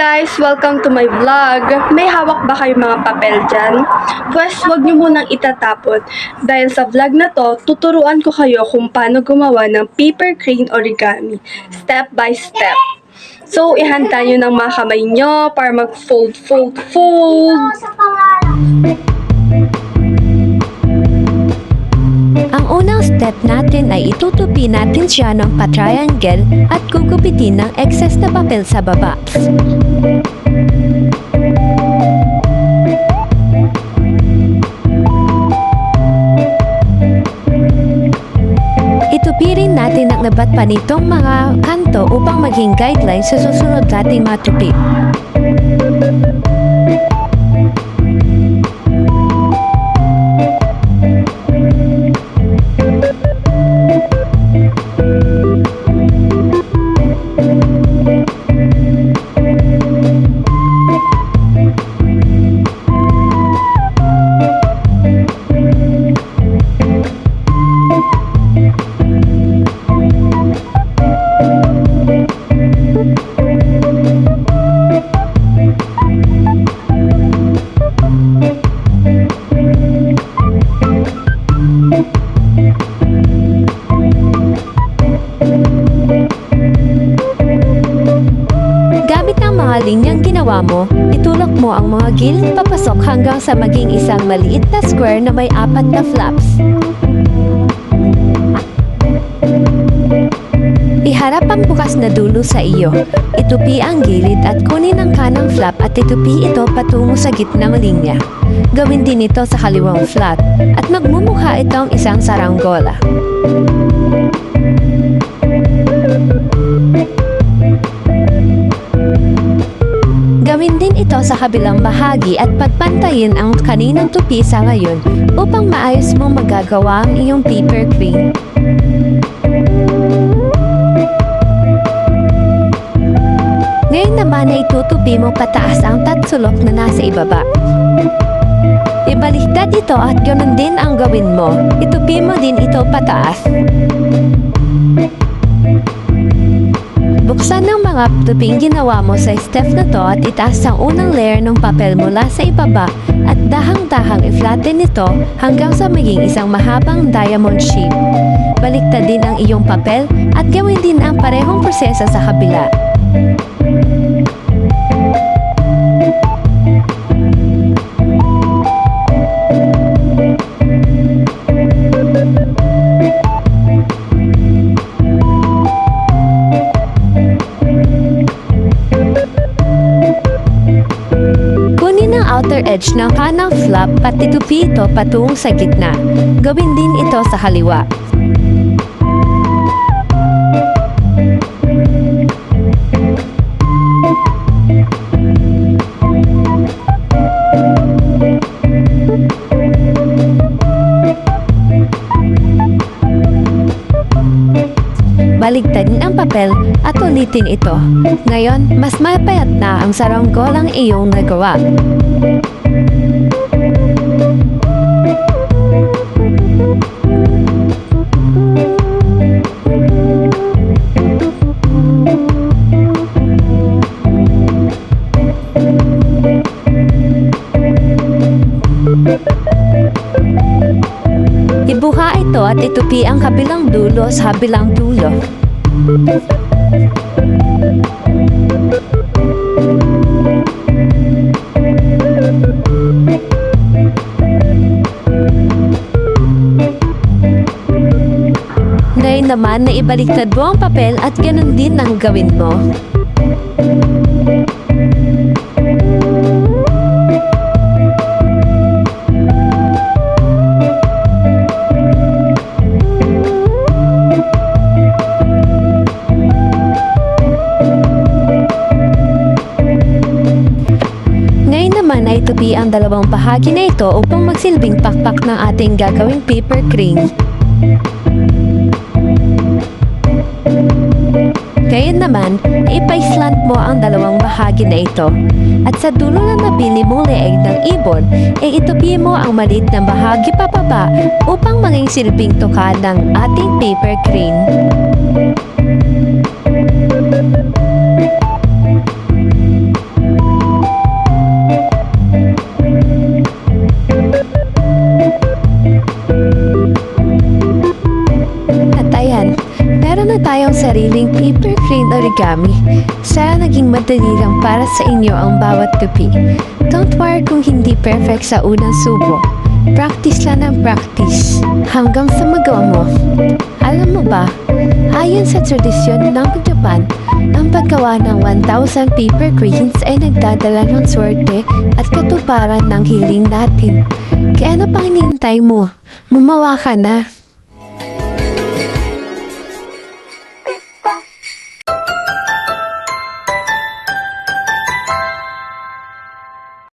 guys! Welcome to my vlog. May hawak ba kayo mga papel dyan? Pwes, huwag nyo munang itatapon. Dahil sa vlog na to, tuturuan ko kayo kung paano gumawa ng paper crane origami. Step by step. So, ihanda nyo ng mga kamay nyo para mag-fold. Ang unang step natin ay itutupi natin siya ng pa-triangle at gugupitin ng excess na papel sa baba. Itupi rin natin ang nabat pa nitong mga kanto upang maging guideline sa susunod nating matupi. Mga linyang ginawa mo, itulak mo ang mga gilid papasok hanggang sa maging isang maliit na square na may 4 na flaps. Iharap ang bukas na dulo sa iyo. Itupi ang gilid at kunin ang kanang flap at itupi ito patungo sa gitnang linya. Gawin din ito sa kaliwang flat at magmumukha itong isang saranggola. Gawin din ito sa kabilang bahagi at pagpantayin ang kaninang tupi sa ngayon upang maayos mong magagawa ang iyong paper crane. Ngayon naman ay itutupi mo pataas ang tatsulok na nasa ibaba. Ibaliktad ito at ganoon din ang gawin mo. Itupi mo din ito pataas. Buksan ng mga tuping ginawa mo sa step na to at itaas ang unang layer ng papel mula sa ibaba at dahang-dahang i-flatten ito hanggang sa maging isang mahabang diamond shape. Baliktad din ang iyong papel at gawin din ang parehong proseso sa kabila. Outer edge ng kanang flap at itupi ito patungo sa gitna. Gawin din ito sa kaliwa. Baligtadin ang papel at ulitin ito. Ngayon, mas mapayat na ang saranggolang iyong nagawa. Ibuka ito at itupi ang kabilang dulo sa kabilang dulo. Ngayon naman na ibaliktad mo ang papel at ganun din ang gawin mo. Ay itupi ang dalawang bahagi na ito upang magsilbing pakpak ng ating gagawing paper crane. Ngayon naman, ipa-slant mo ang dalawang bahagi na ito. At sa dulo na napili mong leeg ng ibon, ay itupi mo ang maliit na bahagi papaba upang maging silbing tuka ng ating paper crane. origami. Sana naging madali lang para sa inyo ang bawat gabi. Don't worry kung hindi perfect sa unang subo. Practice lang ng practice hanggang sa magawa mo. Alam mo ba, ayon sa tradisyon ng Japan, ang paggawa ng 1,000 paper cranes ay nagdadala ng swerte at katuparan ng hiling natin. Kaya ano pang hinihintay mo? Gumawa ka na!